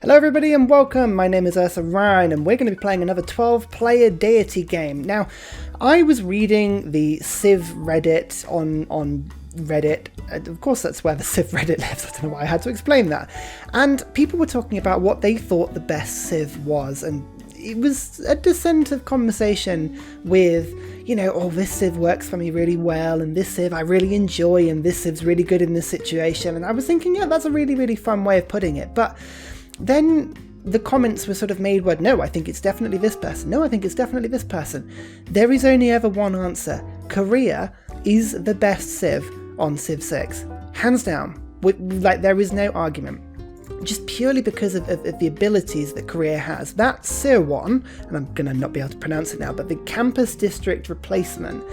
Hello everybody and welcome, my name is Ursa and we're going to be playing another 12-player Deity game. Now, I was reading the Civ Reddit on Reddit, of course that's where the Civ Reddit lives, I don't know why I had to explain that, and people were talking about what they thought the best Civ was, and it was a descent of conversation with, you know, oh, this Civ works for me really well, and this Civ I really enjoy, and this Civ's really good in this situation, and I was thinking, yeah, that's a really, really fun way of putting it, but then the comments were sort of made where, no, I think it's definitely this person. No, I think it's definitely this person. There is only ever one answer. Korea is the best Civ on Civ 6. Hands down. There is no argument. Just purely because of the abilities that Korea has. That Sirwon, and I'm going to not be able to pronounce it now, but the campus district replacement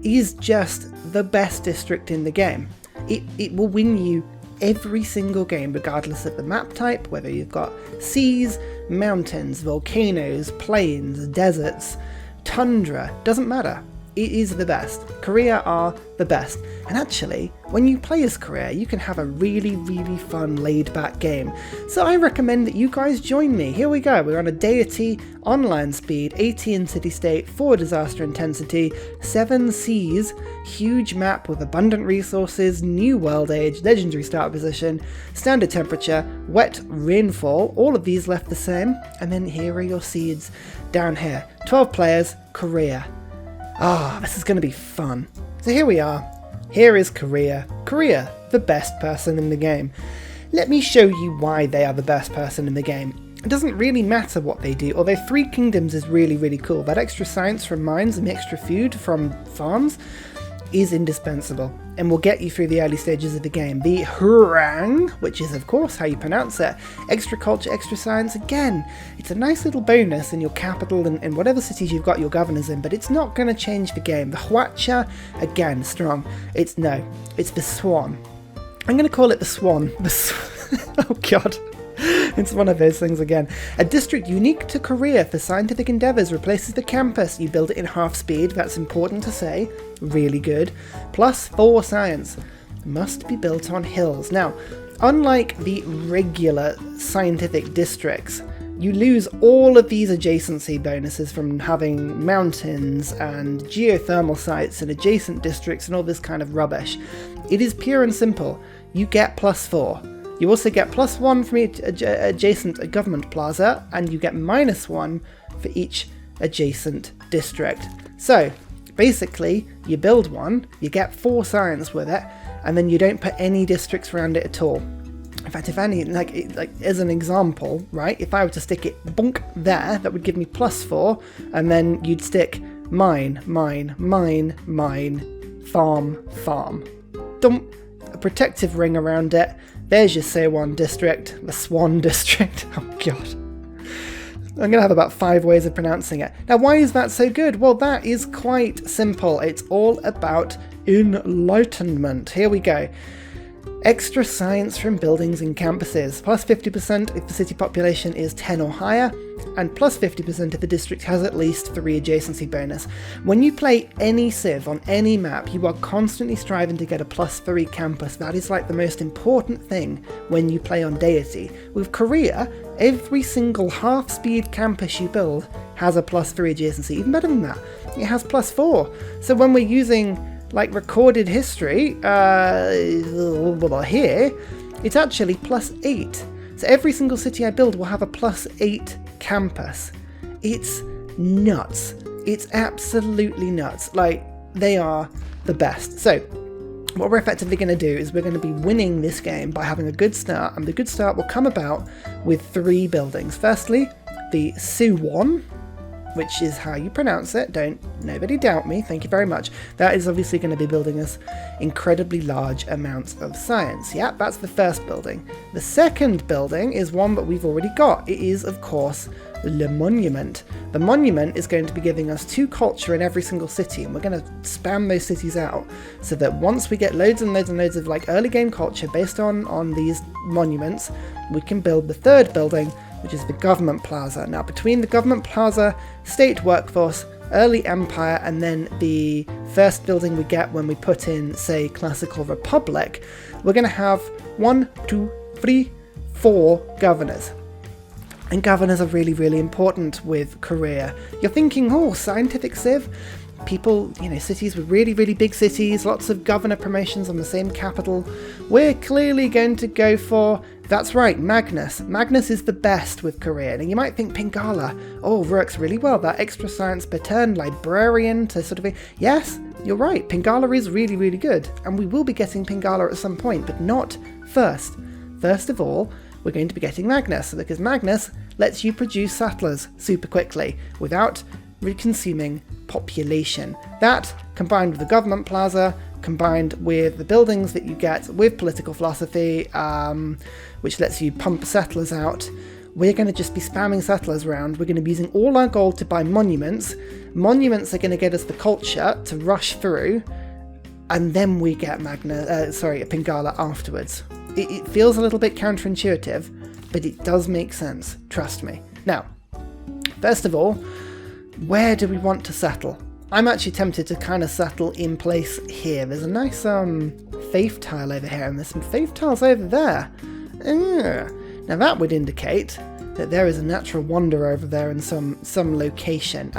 is just the best district in the game. It will win you every single game, regardless of the map type, whether you've got seas, mountains, volcanoes, plains, deserts, tundra, doesn't matter. It is the best. Korea are the best. And actually, when you play as Korea, you can have a really, really fun laid-back game. So I recommend that you guys join me. Here we go. We're on a Deity, online speed, 80 in city-state, 4 disaster intensity, 7 seas, huge map with abundant resources, new world age, legendary start position, standard temperature, wet rainfall, all of these left the same. And then here are your seeds down here. 12 players, Korea. This is going to be fun. So here we are. Here is Korea. Korea, the best person in the game. Let me show you why they are the best person in the game. It doesn't really matter what they do, although 3 Kingdoms is really, really cool. That extra science from mines and extra food from farms is indispensable and will get you through the early stages of the game. The Hurang, which is of course how you pronounce it, extra culture, extra science, again, it's a nice little bonus in your capital and whatever cities you've got your governors in, but it's not going to change the game. The Hwacha, again, strong. It's the Swan. I'm going to call it the Swan. Oh god. It's one of those things again. A district unique to Korea for scientific endeavours replaces the campus. You build it in half speed, that's important to say. Really good. Plus 4 science. Must be built on hills. Now, unlike the regular scientific districts, you lose all of these adjacency bonuses from having mountains and geothermal sites and adjacent districts and all this kind of rubbish. It is pure and simple. You get plus 4. You also get plus 1 from each adjacent government plaza, and you get minus 1 for each adjacent district. So, basically, you build one, you get 4 science with it, and then you don't put any districts around it at all. In fact, if any, like as an example, right, if I were to stick it bonk there, that would give me plus 4, and then you'd stick mine, farm. Dump a protective ring around it. There's your Sewon district, the Swan district. Oh god. I'm going to have about 5 ways of pronouncing it. Now, why is that so good? Well, that is quite simple. It's all about enlightenment. Here we go. Extra science from buildings and campuses. Plus 50% if the city population is 10 or higher, and plus 50% if the district has at least 3 adjacency bonus. When you play any Civ on any map, you are constantly striving to get a plus 3 campus. That is like the most important thing when you play on Deity. With Korea, every single half-speed campus you build has a plus 3 adjacency. Even better than that, it has plus 4. So when we're using like recorded history, here, it's actually plus 8. So every single city I build will have a plus 8 campus. It's nuts. It's absolutely nuts. Like, they are the best. So, what we're effectively going to do is we're going to be winning this game by having a good start, and the good start will come about with 3 buildings. Firstly, the Suwon, which is how you pronounce it. Nobody doubt me, thank you very much. That is obviously going to be building us incredibly large amounts of science. Yeah, that's the first building. The second building is one that we've already got. It is, of course, Le Monument. The Monument is going to be giving us 2 culture in every single city, and we're going to spam those cities out so that once we get loads and loads and loads of like early game culture based on these monuments, we can build the third building, which is the Government Plaza. Now, between the Government Plaza, State Workforce, Early Empire, and then the first building we get when we put in, say, Classical Republic, we're going to have 1, 2, 3, 4 governors. And governors are really, really important with Korea. You're thinking, oh, scientific civ? People, cities with really, really big cities, lots of governor promotions on the same capital. We're clearly going to go for, that's right, Magnus. Magnus is the best with Korea. And you might think Pingala, oh, works really well. That extra science per turn, librarian to sort of, yes, you're right. Pingala is really, really good. And we will be getting Pingala at some point, but not first. First of all, we're going to be getting Magnus, because Magnus lets you produce settlers super quickly without consuming population. That, combined with the government plaza, combined with the buildings that you get with political philosophy, which lets you pump settlers out, we're going to just be spamming settlers around. We're going to be using all our gold to buy monuments. Monuments are going to get us the culture to rush through, and then we get Pingala afterwards. It feels a little bit counterintuitive, but it does make sense, trust me. Now, first of all, where do we want to settle? I'm actually tempted to kind of settle in place here. There's a nice faith tile over here, and there's some faith tiles over there. Now that would indicate that there is a natural wonder over there in some location.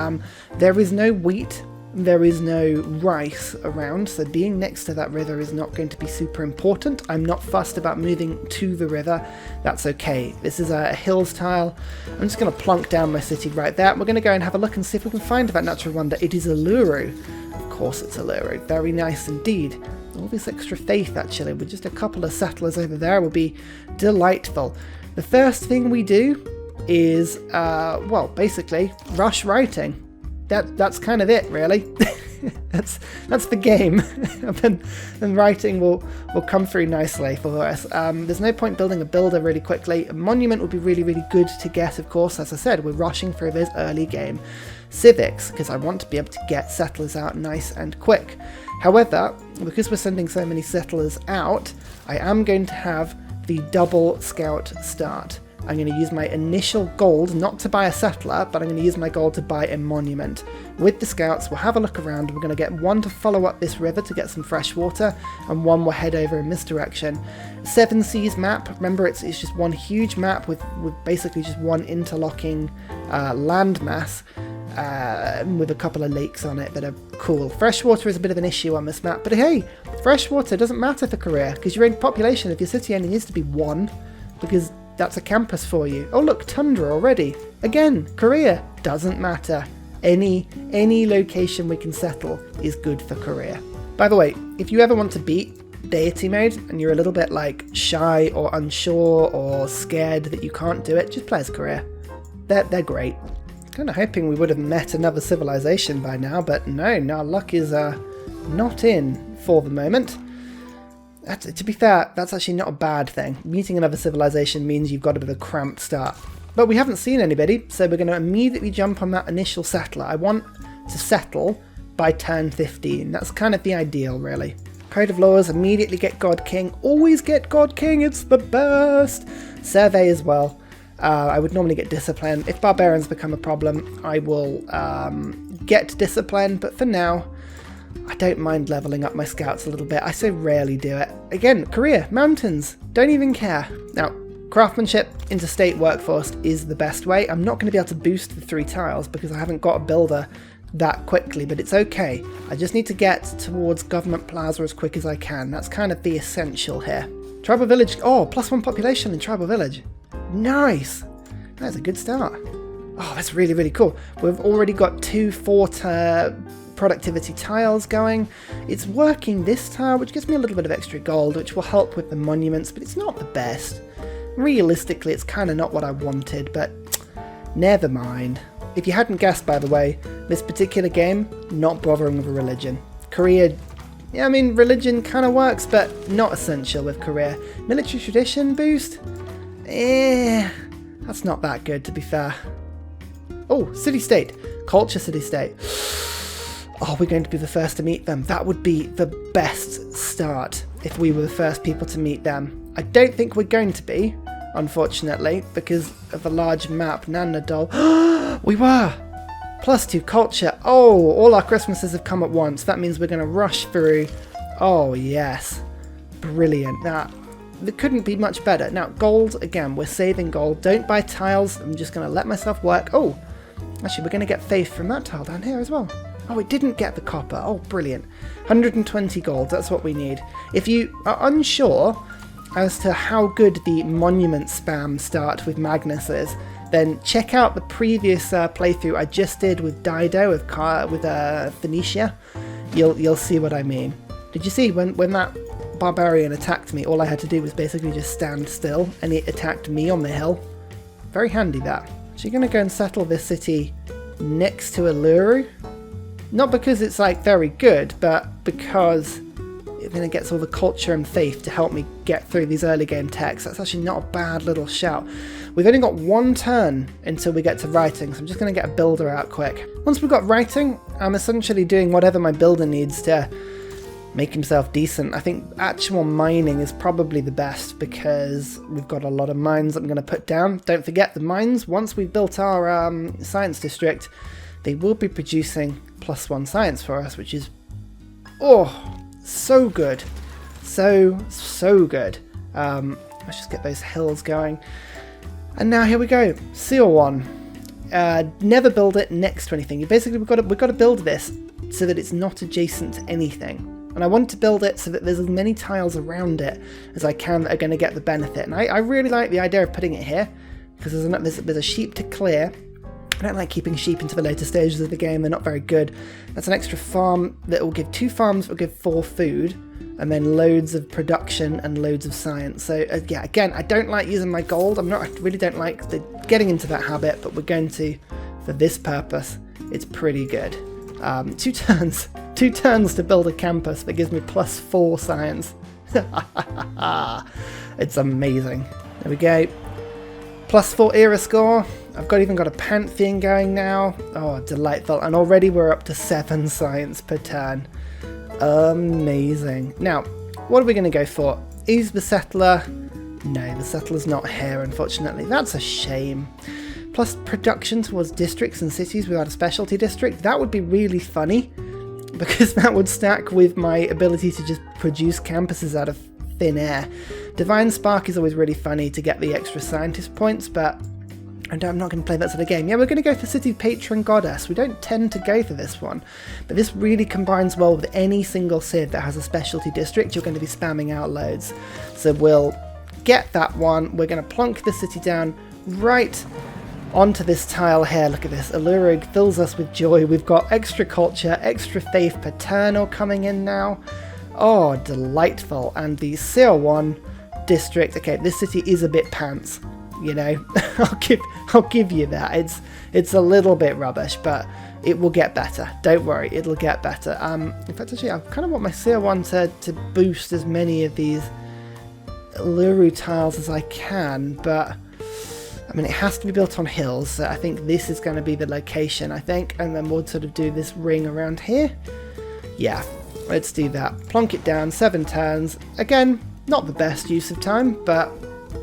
There is no wheat, there is no rice around, so being next to that river is not going to be super important. I'm not fussed about moving to the river, that's okay. This is a hills tile. I'm just going to plonk down my city right there. We're going to go and have a look and see if we can find that natural wonder. It is Uluru. Of course it's Uluru, very nice indeed. All this extra faith actually, with just a couple of settlers over there will be delightful. The first thing we do is, basically rush writing. That's kind of it, really. that's the game. and writing will come through nicely for us. There's no point building a builder really quickly. A monument would be really, really good to get, of course. As I said, we're rushing through this early game. Civics, because I want to be able to get settlers out nice and quick. However, because we're sending so many settlers out, I am going to have the double scout start. I'm going to use my initial gold, not to buy a settler, but I'm going to use my gold to buy a monument. With the scouts, we'll have a look around. We're going to get one to follow up this river to get some fresh water, and one will head over in this direction. Seven Seas map, remember it's just one huge map with basically just one interlocking landmass, with a couple of lakes on it that are cool. Freshwater is a bit of an issue on this map, but hey, freshwater doesn't matter for Korea, because your population of your city only needs to be one, because that's a campus for you. Oh look, tundra already. Again, Korea doesn't matter. Any location we can settle is good for Korea. By the way, if you ever want to beat Deity mode and you're a little bit like shy or unsure or scared that you can't do it, just play as Korea. They're great. Kind of hoping we would have met another civilization by now, but no, our luck is not in for the moment. To be fair, that's actually not a bad thing. Meeting another civilization means you've got a bit of a cramped start. But we haven't seen anybody, so we're going to immediately jump on that initial settler. I want to settle by turn 15. That's kind of the ideal, really. Code of Laws, immediately get God King. Always get God King, it's the best! Survey as well. I would normally get Discipline. If Barbarians become a problem, I will get Discipline, but for now, I don't mind leveling up my scouts a little bit. I so rarely do it. Again, Korea, mountains, don't even care. Now, craftsmanship, interstate workforce is the best way. I'm not going to be able to boost the 3 tiles because I haven't got a builder that quickly, but it's okay. I just need to get towards government plaza as quick as I can. That's kind of the essential here. Tribal village, oh, +1 population in tribal village. Nice. That's a good start. Oh, that's really, really cool. We've already got 2 fort productivity tiles going. It's working this tile, which gives me a little bit of extra gold, which will help with the monuments, but it's not the best. Realistically, it's kind of not what I wanted, but never mind. If you hadn't guessed, by the way, this particular game, not bothering with a religion. Korea, yeah, I mean, religion kind of works, but not essential with Korea. Military tradition boost? That's not that good, to be fair. Oh, city-state. Culture city-state. Oh, we're going to be the first to meet them. That would be the best start if we were the first people to meet them. I don't think we're going to be, unfortunately, because of the large map. Nanadol. We were! +2 culture. Oh, all our Christmases have come at once. That means we're going to rush through. Oh, yes. Brilliant. Now, it couldn't be much better. Now, gold, again, we're saving gold. Don't buy tiles. I'm just going to let myself work. Oh, actually, we're going to get faith from that tile down here as well. Oh, it didn't get the copper. Oh, brilliant. 120 gold, that's what we need. If you are unsure as to how good the monument spam start with Magnus is, then check out the previous playthrough I just did with Dido, with Phoenicia. You'll see what I mean. Did you see when that barbarian attacked me, all I had to do was basically just stand still and it attacked me on the hill? Very handy, that. So you're going to go and settle this city next to Uluru. Not because it's like very good, but because it then gets all the culture and faith to help me get through these early game techs. That's actually not a bad little shout. We've only got one turn until we get to writing, so I'm just going to get a builder out quick. Once we've got writing, I'm essentially doing whatever my builder needs to make himself decent. I think actual mining is probably the best because we've got a lot of mines I'm going to put down. Don't forget the mines, once we've built our science district, they will be producing +1 science for us, which is, oh, so good. So good. Let's just get those hills going. And now here we go. Seal 1. Never build it next to anything. We've got to build this so that it's not adjacent to anything. And I want to build it so that there's as many tiles around it as I can that are going to get the benefit. And I really like the idea of putting it here because there's a sheep to clear. I don't like keeping sheep into the later stages of the game, they're not very good. That's an extra farm that will give 2 farms that will give 4 food, and then loads of production and loads of science. So yeah, again, I don't like using my gold. I really don't like getting into that habit, but we're going to, for this purpose, it's pretty good. 2 turns. 2 turns to build a campus that gives me +4 science. It's amazing. There we go. +4 era score. I've even got a Pantheon going now. Oh, delightful. And already we're up to 7 science per turn. Amazing. Now, what are we going to go for? Is the settler? No, the settler's not here, unfortunately. That's a shame. Plus production towards districts and cities without a specialty district. That would be really funny, because that would stack with my ability to just produce campuses out of thin air. Divine Spark is always really funny to get the extra scientist points, but I'm not going to play that sort of game. Yeah, we're going to go for City Patron Goddess. We don't tend to go for this one, but this really combines well with any single Civ that has a specialty district. You're going to be spamming out loads. So we'll get that one. We're going to plonk the city down right onto this tile here. Look at this. Uluru fills us with joy. We've got extra culture, extra faith paternal coming in now. Oh, delightful. And the CR1 district. Okay, this city is a bit pants. You know, I'll give you that. It's a little bit rubbish, but it will get better. Don't worry, it'll get better. In fact, actually, I kind of want my CR1 to boost as many of these Uluru tiles as I can, but I mean, it has to be built on hills, so I think this is going to be the location, I think, and then we'll sort of do this ring around here. Yeah, let's do that. Plonk it down, 7 turns. Again, not the best use of time, but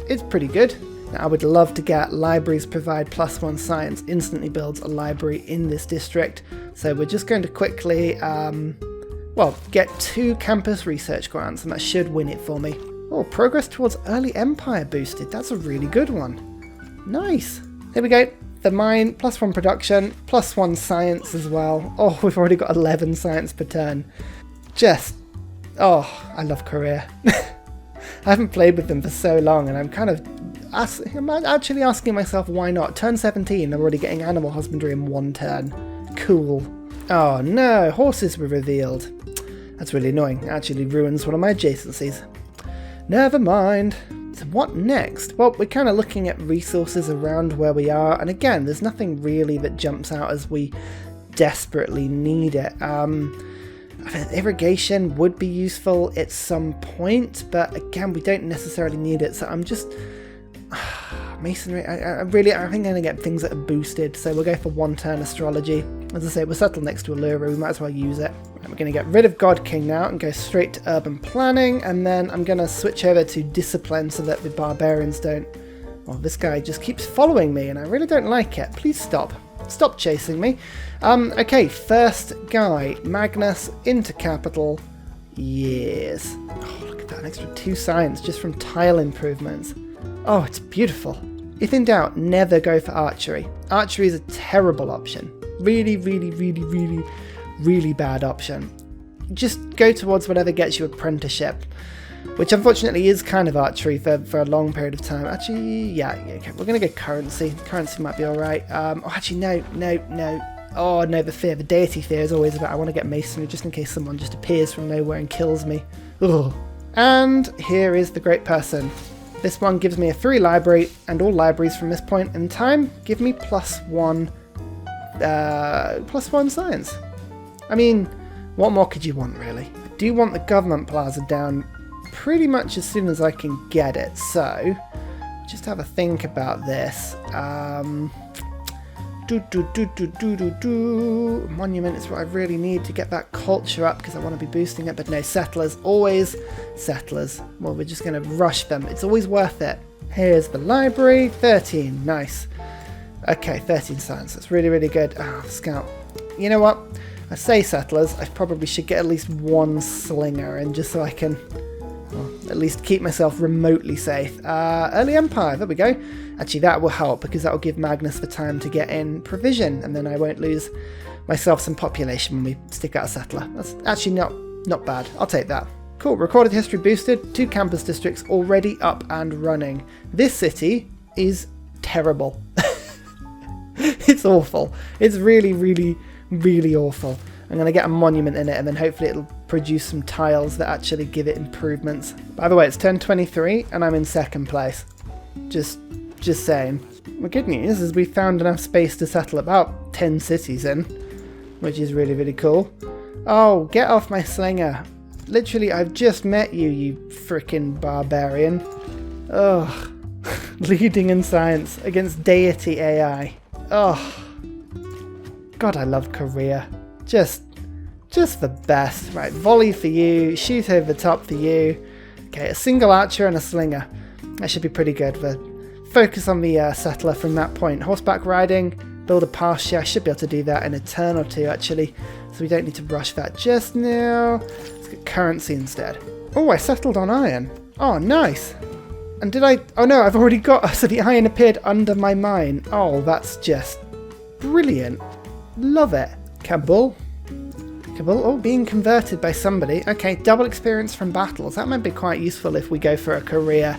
it's pretty good. Now, I would love to get libraries provide +1 science, instantly builds a library in this district. So we're just going to quickly, get 2 campus research grants, and that should win it for me. Oh, progress towards early empire boosted. That's a really good one. Nice. There we go. The mine, +1 production, +1 science as well. Oh, we've already got 11 science per turn. I love Korea. I haven't played with them for so long, and I'm actually asking myself why not. Turn 17, I'm already getting animal husbandry in 1 turn. Cool. Oh no, horses were revealed. That's really annoying. It actually ruins one of my adjacencies. Never mind. So what next? Well, we're kind of looking at resources around where we are, and again, there's nothing really that jumps out as we desperately need it. Irrigation would be useful at some point, but again, we don't necessarily need it, so I'm just... Masonry, I think I'm going to get things that are boosted, so we'll go for 1 turn astrology. As I say, we're settled next to Uluru, we might as well use it. We're going to get rid of God King now and go straight to urban planning, and then I'm going to switch over to discipline so that the barbarians don't... Well, this guy just keeps following me and I really don't like it. Please stop. Stop chasing me. Okay, first guy, Magnus into capital. Yes. Oh, look at at that, an extra 2 science just from tile improvements. Oh, it's beautiful. If in doubt, never go for archery. Archery is a terrible option. Really, really, really, really, really bad option. Just go towards whatever gets you apprenticeship, which unfortunately is kind of archery for a long period of time. Actually, yeah, okay, we're going to go currency. Currency might be alright. Oh, actually, no. Oh, no, the deity fear is always about I want to get masonry just in case someone just appears from nowhere and kills me. Ugh. And here is the great person. This one gives me a free library, and all libraries from this point in time give me +1 science. I mean, what more could you want, really? I do want the government plaza down pretty much as soon as I can get it, so just have a think about this. Monument is what I really need to get that culture up because I want to be boosting it, but no, settlers, always settlers. Well, we're just going to rush them. It's always worth it. Here's the library, 13, nice. Okay, 13 science, that's really, really good. Ah, scout. You know what? I say settlers, I probably should get at least 1 slinger in just so I can, well, at least keep myself remotely safe. Early Empire, there we go. Actually, that will help because that will give Magnus the time to get in provision, and then I won't lose myself some population when we stick out a settler. That's actually not bad. I'll take that. Cool, recorded history boosted, 2 campus districts already up and running. This city is terrible. It's awful. It's really, really, really awful. I'm going to get a monument in it, and then hopefully it'll produce some tiles that actually give it improvements. By the way, it's 10:23 and I'm in 2nd place. Just saying. The good news is we found enough space to settle about 10 cities in, which is really, really cool. Oh, get off my slinger. Literally, I've just met you, you frickin' barbarian. Ugh. Leading in science against Deity AI. Oh. God, I love Korea. Just the best. Right, volley for you, shoot over the top for you. Okay, a single archer and a slinger. That should be pretty good. But focus on the settler from that point. Horseback riding, build a pasture. I should be able to do that in a turn or 2 actually. So we don't need to rush that just now. Let's get currency instead. Oh, I settled on iron. Oh, nice. And did I... Oh no, I've already got... So the iron appeared under my mine. Oh, that's just brilliant. Love it. Kabul. Oh, being converted by somebody. Okay, double experience from battles. That might be quite useful if we go for a career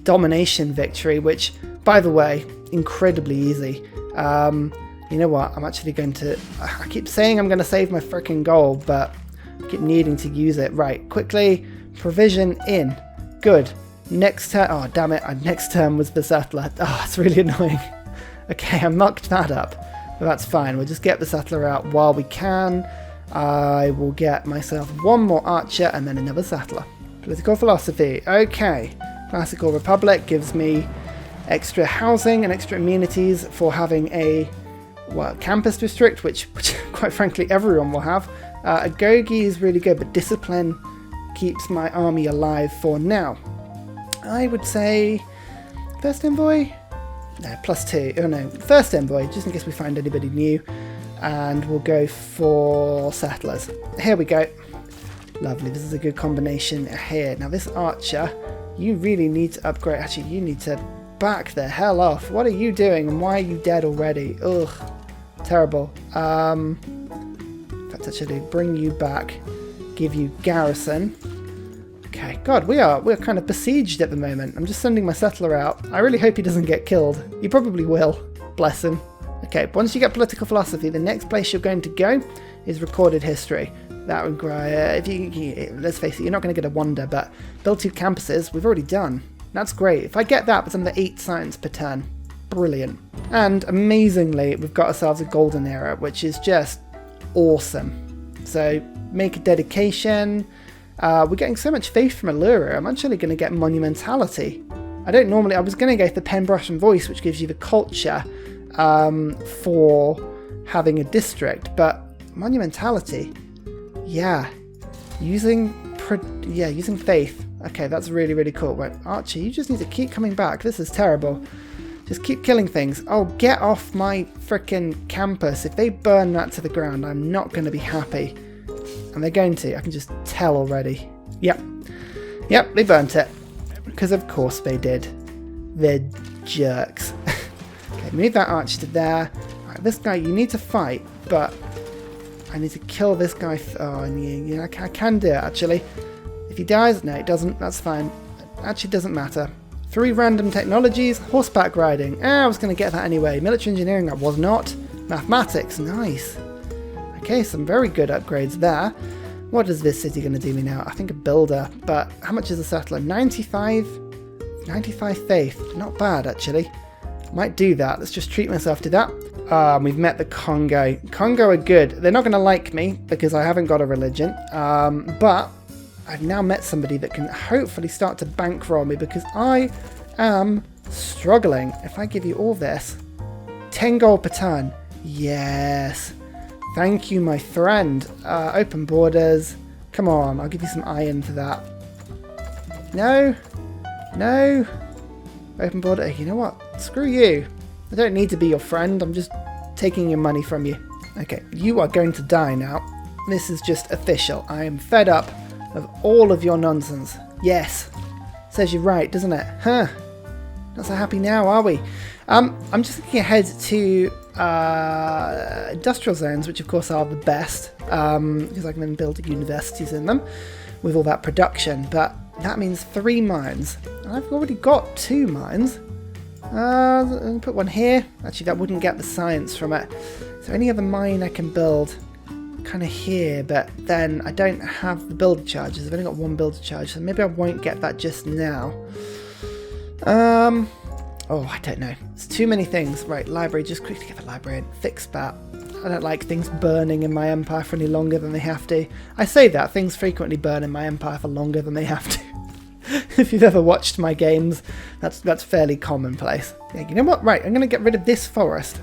domination victory, which, by the way, incredibly easy. You know what? I'm actually going to... I keep saying I'm going to save my freaking gold, but I keep needing to use it. Right, quickly. Provision in. Good. Next turn... Oh, damn it. Next turn was the settler. Oh, it's really annoying. Okay, I mucked that up. But that's fine. We'll just get the settler out while we can. I will get myself 1 more archer and then another settler. Political philosophy. Okay. Classical Republic gives me extra housing and extra amenities for having a campus district, which quite frankly everyone will have. Agogi is really good, but discipline keeps my army alive for now. I would say first envoy? No, +2. Oh no, first envoy, just in case we find anybody new. And we'll go for settlers. Here we go. Lovely, this is a good combination here. Now this archer, you really need to upgrade. Actually, you need to back the hell off. What are you doing and why are you dead already? Ugh, terrible. In fact, actually, bring you back. Give you garrison. Okay, God, we're kind of besieged at the moment. I'm just sending my settler out. I really hope he doesn't get killed. He probably will. Bless him. Okay, once you get political philosophy, the next place you're going to go is recorded history. That would require, let's face it, you're not going to get a wonder, but build 2 campuses, we've already done. That's great. If I get that, it's under 8 science per turn. Brilliant. And amazingly, we've got ourselves a golden era, which is just awesome. So make a dedication. We're getting so much faith from Allura. I'm actually going to get monumentality. I was going to go for pen, brush, and voice, which gives you the culture for having a district, but monumentality, yeah, using faith. Okay, that's really, really cool. Right, Archie, you just need to keep coming back. This is terrible. Just keep killing things. Oh, get off my frickin' campus. If they burn that to the ground, I'm not going to be happy. And they're going to. I can just tell already. Yep. Yep, they burnt it. Because of course they did. They're jerks. Okay, move that archer to there. Right, this guy, you need to fight, but I need to kill this guy. Oh, I can do it, actually. If he dies, no, it doesn't. That's fine. It actually doesn't matter. 3 random technologies. Horseback riding. I was going to get that anyway. Military engineering, I was not. Mathematics, nice. Okay, some very good upgrades there. What is this city going to do me now? I think a builder, but how much is a settler? 95? 95 faith. Not bad, actually. Might do that. Let's just treat myself to that. We've met the Congo. Congo are good. They're not going to like me because I haven't got a religion, but I've now met somebody that can hopefully start to bankroll me because I am struggling. If I give you all this, 10 gold per turn. Yes. Thank you, my friend. Open borders. Come on, I'll give you some iron for that. No. No. Open border. You know what? Screw you. I don't need to be your friend. I'm just taking your money from you. Okay, you are going to die now. This is just official. I am fed up of all of your nonsense. Yes. Says you're right, doesn't it? Huh. Not so happy now, are we? I'm just looking ahead to industrial zones, which of course are the best, because I can then build universities in them with all that production, but that means 3 mines. I've already got 2 mines. I'll put one here. Actually, that wouldn't get the science from it. Is there any other mine I can build kind of here, but then I don't have the builder charges. I've only got 1 builder charge, so maybe I won't get that just now. Oh, I don't know. It's too many things. Right, library. Just quickly get the library and fix that. I don't like things burning in my empire for any longer than they have to. I say that. Things frequently burn in my empire for longer than they have to. If you've ever watched my games, that's fairly commonplace. Yeah, you know what? Right, I'm going to get rid of this forest.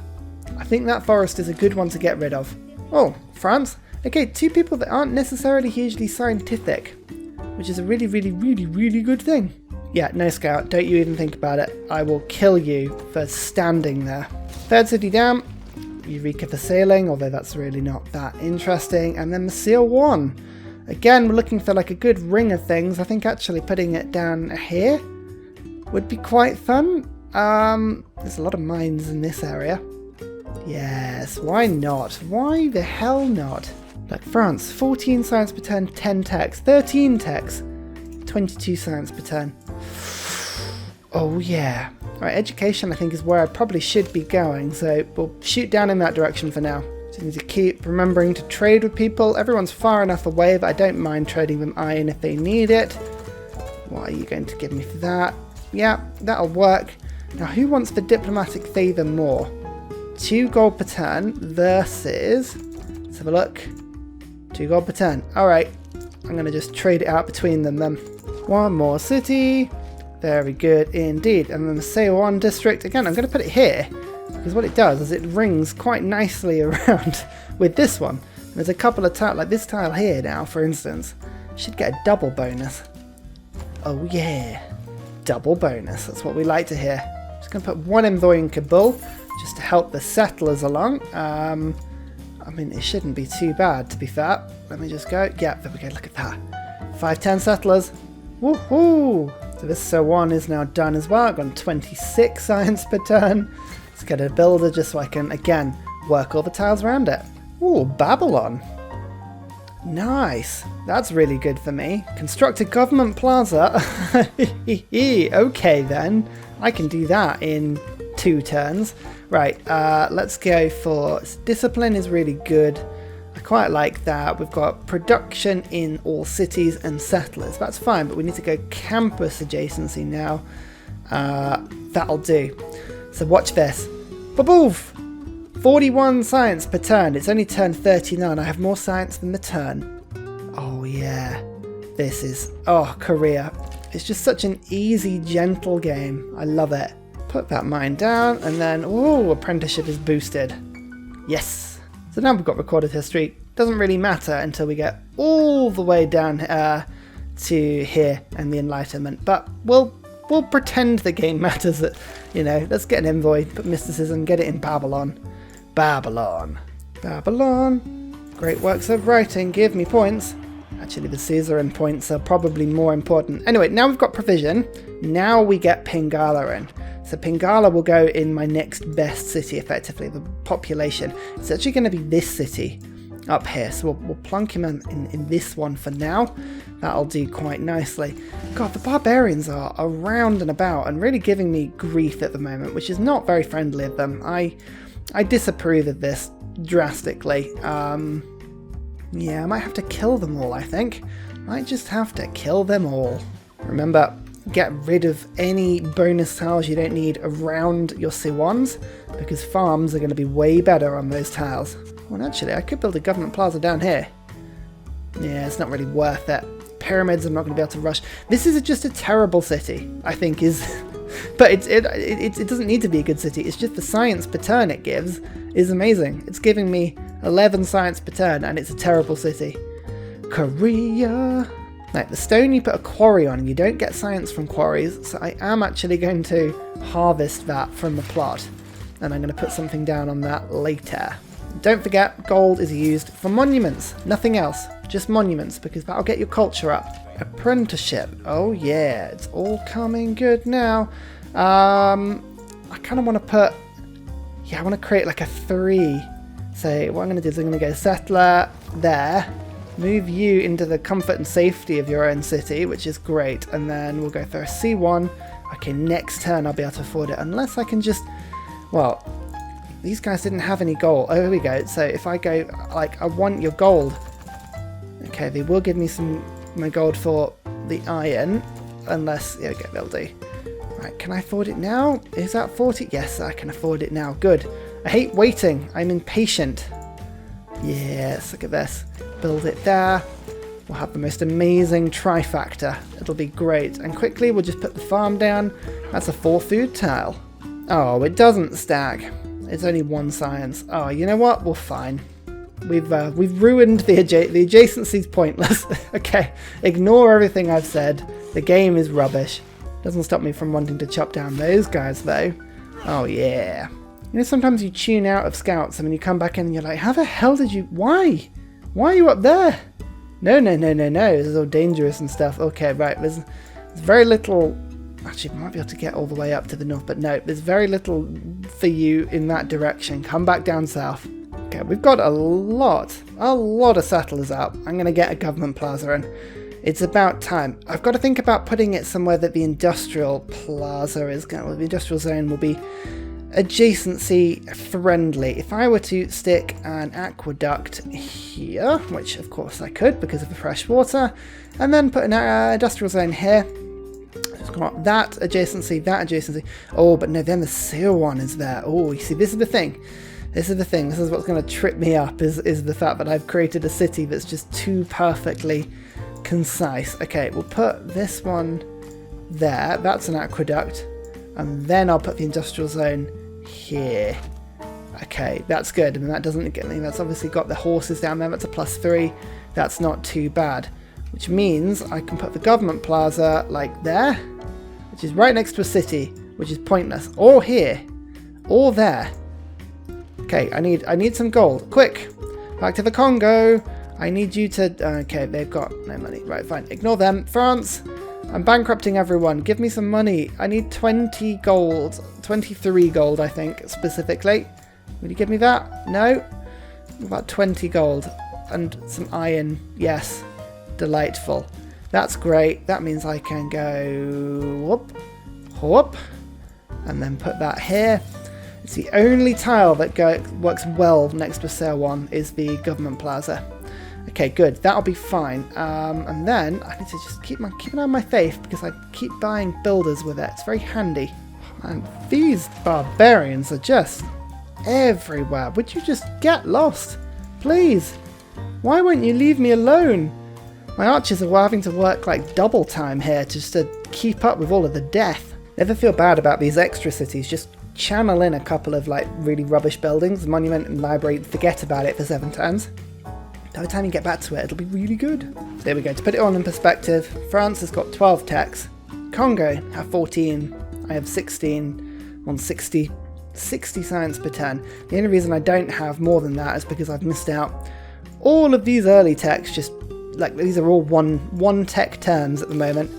I think that forest is a good one to get rid of. Oh, France. Okay, 2 people that aren't necessarily hugely scientific, which is a really, really, really, really good thing. Yeah, no scout, don't you even think about it. I will kill you for standing there. 3rd city down. Eureka for sailing, although that's really not that interesting. And then Seal 1. Again, we're looking for like a good ring of things. I think actually putting it down here would be quite fun. There's a lot of mines in this area. Yes, why not? Why the hell not? Like France, 14 science per turn, 10 techs, 13 techs, 22 science per turn. Oh yeah. Right, education I think is where I probably should be going, so we'll shoot down in that direction for now. Just need to keep remembering to trade with people. Everyone's far enough away that I don't mind trading them iron if they need it. What are you going to give me for that? Yeah, that'll work. Now who wants the diplomatic favour more? 2 gold per turn versus, let's have a look, 2 gold per turn. Alright, I'm going to just trade it out between them then. 1 more city. Very good indeed. And then the Seowan district, again, I'm going to put it here because what it does is it rings quite nicely around with this one. And there's a couple of tiles, like this tile here now, for instance, should get a double bonus. Oh yeah, double bonus. That's what we like to hear. Just going to put 1 envoy in Kabul just to help the settlers along. I mean, it shouldn't be too bad, to be fair. Let me just go. Yeah, there we go. Look at that. 510 settlers. Woohoo! So this Seowan is now done as well. I've got 26 science per turn. Let's get a builder just so I can, again, work all the tiles around it. Ooh, Babylon. Nice. That's really good for me. Construct a government plaza. Okay then. I can do that in 2 turns. Right, let's go for discipline is really good. I quite like that. We've got production in all cities and settlers. That's fine, but we need to go campus adjacency now. That'll do. So watch this. Baboof! 41 science per turn. It's only turn 39. I have more science than the turn. Oh yeah. This is... oh, Korea. It's just such an easy, gentle game. I love it. Put that mine down, and then... ooh, apprenticeship is boosted. Yes! So now we've got recorded history. Doesn't really matter until we get all the way down to here and the Enlightenment. But we'll pretend the game matters. That, you know, let's get an envoy, put mysticism, get it in Babylon. Babylon. Babylon. Great works of writing. Give me points. Actually, the suzerain points are probably more important. Anyway, now we've got provision. Now we get Pingala in. So Pingala will go in my next best city, effectively, the population. It's actually going to be this city up here. So we'll plunk him in this one for now. That'll do quite nicely. God, the barbarians are around and about and really giving me grief at the moment, which is not very friendly of them. I disapprove of this drastically. Yeah, I might have to kill them all, I think. Might just have to kill them all. Remember, get rid of any bonus tiles you don't need around your C1s, because farms are going to be way better on those tiles. Well, actually, I could build a government plaza down here. Yeah, it's not really worth it. Pyramids, I'm not going to be able to rush. This is just a terrible city, I think, is... But it doesn't need to be a good city. It's just the science per turn it gives is amazing. It's giving me 11 science per turn, and it's a terrible city. Korea. Right, the stone you put a quarry on, and you don't get science from quarries, so I am actually going to harvest that from the plot, and I'm going to put something down on that later. Don't forget, gold is used for monuments, nothing else, just monuments, because that'll get your culture up. Apprenticeship, oh yeah, it's all coming good now. I kind of want to put, yeah, I want to create like a 3. So what I'm going to do is I'm going to go settler there, move you into the comfort and safety of your own city, which is great, and then we'll go for a C1. Okay, next turn I'll be able to afford it, unless I can just, well, these guys didn't have any gold. Oh, here we go. So if I go, like, I want your gold. Okay, they will give me my gold for the iron, unless, yeah, okay, they'll do. Right, can I afford it now? Is that 40? Yes, I can afford it now. Good. I hate waiting. I'm impatient. Yes, look at this. Build it there. We'll have the most amazing trifactor. It'll be great. And quickly, we'll just put the farm down. That's a 4 food tile. Oh, it doesn't stack. It's only 1 science. Oh, you know what? We're fine. We've ruined the adjacency's pointless. Okay, ignore everything I've said. The game is rubbish. Doesn't stop me from wanting to chop down those guys, though. Oh, yeah. You know, sometimes you tune out of scouts and then you come back in and you're like, how the hell did you... Why? Why are you up there? No. This is all dangerous and stuff. Okay, right. There's very little... Actually, I might be able to get all the way up to the north, but no. There's very little for you in that direction. Come back down south. Okay, we've got a lot of settlers out. I'm going to get a government plaza in. It's about time. I've got to think about putting it somewhere that the industrial plaza is going to... The industrial zone will be adjacency friendly. If I were to stick an aqueduct here, which of course I could because of the fresh water, and then put an industrial zone here. It's got that adjacency. Oh, but no, then the sewer one is there. Oh, you see, this is the thing. This is what's going to trip me up, is the fact that I've created a city that's just too perfectly concise. Okay, we'll put this one there. That's an aqueduct. And then I'll put the industrial zone here. Okay, that's good. I mean, that doesn't get me. That's obviously got the horses down there. That's a +3. That's not too bad. Which means I can put the government plaza like there, which is right next to a city, which is pointless. Or here. Or there. Okay, I need some gold. Quick! Back to the Congo. I need you to... Okay, they've got no money. Right, fine. Ignore them. France, I'm bankrupting everyone. Give me some money. I need 20 gold. 23 gold, I think, specifically. Will you give me that? No? About 20 gold. And some iron. Yes. Delightful. That's great. That means I can go... whoop. And then put that here. It's the only tile that works well next to C1 is the government plaza. Okay, good. That'll be fine. And then I need to just keep an eye on my faith because I keep buying builders with it. It's very handy. And these barbarians are just everywhere. Would you just get lost? Please. Why won't you leave me alone? My archers are having to work like double time here just to keep up with all of the death. Never feel bad about these extra cities. Just channel in a couple of like really rubbish buildings, monument and library, forget about it for 7 turns. By the time you get back to it, it'll be really good. So there we go. To put it all in perspective, France has got 12 techs. Congo have 14. I have 16 on 60 science per turn. The only reason I don't have more than that is because I've missed out all of these early techs just like these are all one tech turns at the moment.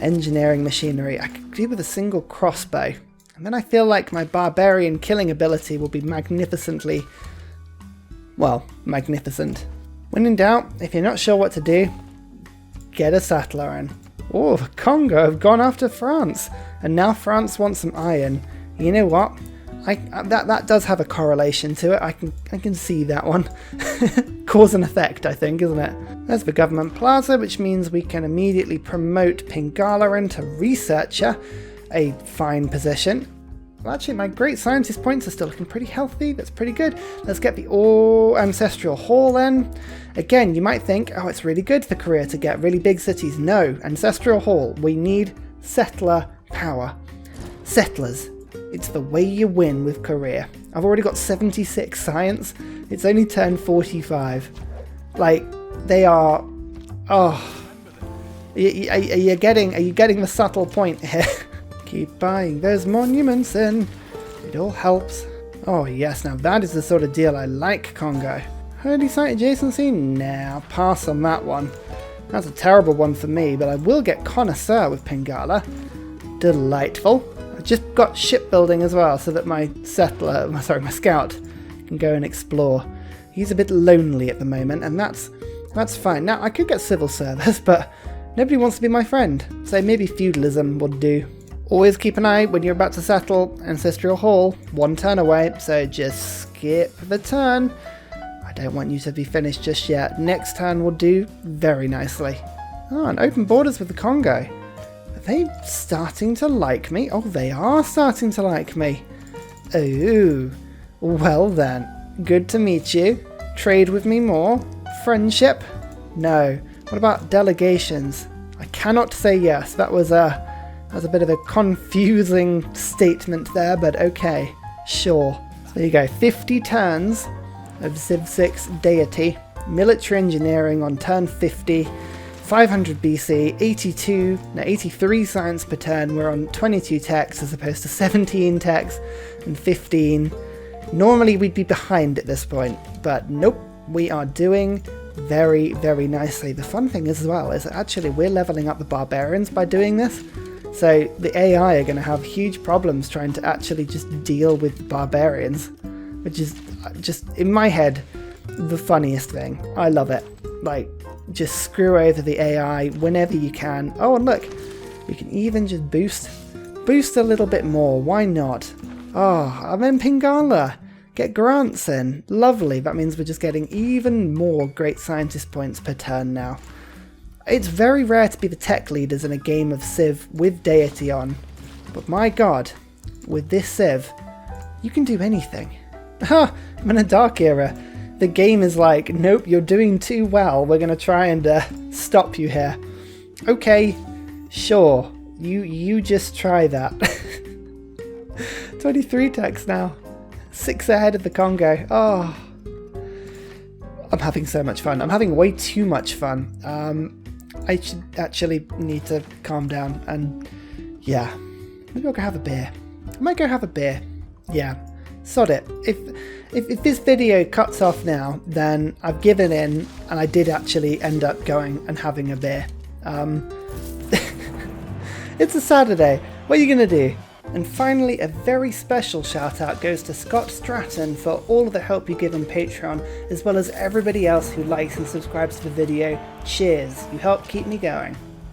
Engineering machinery. I could do with a single crossbow. And then I feel like my barbarian killing ability will be magnificently, well, magnificent. When in doubt, if you're not sure what to do, get a settler in. Oh, the Congo have gone after France. And now France wants some iron. You know what? That does have a correlation to it. I can see that one. Cause and effect, I think, isn't it? There's the government plaza, which means we can immediately promote Pingala into researcher. A fine position. Well, actually, my great scientist points are still looking pretty healthy. That's pretty good. Let's get the ancestral hall then. Again, you might think, oh, it's really good for Korea to get really big cities. No, ancestral hall. We need settler power. Settlers. It's the way you win with Korea. I've already got 76 science. It's only turned 45. Like, they are... Oh. Are you getting the subtle point here? Keep buying those monuments in. It all helps. Oh yes, now that is the sort of deal I like, Congo. Early site adjacency? Nah, pass on that one. That's a terrible one for me, but I will get connoisseur with Pingala. Delightful. I've just got shipbuilding as well, so that my scout can go and explore. He's a bit lonely at the moment, and that's fine. Now, I could get civil service, but nobody wants to be my friend, so maybe feudalism would do. Always keep an eye when you're about to settle Ancestral Hall, one turn away, so just skip the turn. I don't want you to be finished just yet. Next turn will do very nicely. Oh, and open borders with the Congo. Are they starting to like me? Oh, they are starting to like me. Oh, well then. Good to meet you. Trade with me more. Friendship? No. What about delegations? I cannot say yes. That was a bit of a confusing statement there, but okay. Sure. So there you go. 50 turns of Civ 6 Deity. Military engineering on turn 50. 500 BC, 83 science per turn. We're on 22 techs as opposed to 17 techs and 15. Normally we'd be behind at this point, but nope, we are doing very, very nicely. The fun thing is as well is that actually we're leveling up the barbarians by doing this. So the AI are going to have huge problems trying to actually just deal with the barbarians, which is just, in my head, the funniest thing. I love it. Like, just screw over the AI whenever you can. Oh, and look, we can even just boost a little bit more. Why not? Oh, I'm in Pingala. Get grants in. Lovely. That means we're just getting even more great scientist points per turn now. It's very rare to be the tech leaders in a game of Civ with Deity on. But my god, with this Civ, you can do anything. Ha! I'm in a dark era. The game is like, nope, you're doing too well. We're going to try and stop you here. Okay, sure. You just try that. 23 techs now. 6 ahead of the Congo. Oh. I'm having so much fun. I'm having way too much fun. I should actually need to calm down and, yeah. Maybe I'll go have a beer. I might go have a beer. Yeah. Sod it. If this video cuts off now, then I've given in and I did actually end up going and having a beer. It's a Saturday. What are you going to do? And finally, a very special shout out goes to Scott Stratton for all of the help you give on Patreon, as well as everybody else who likes and subscribes to the video. Cheers. You help keep me going.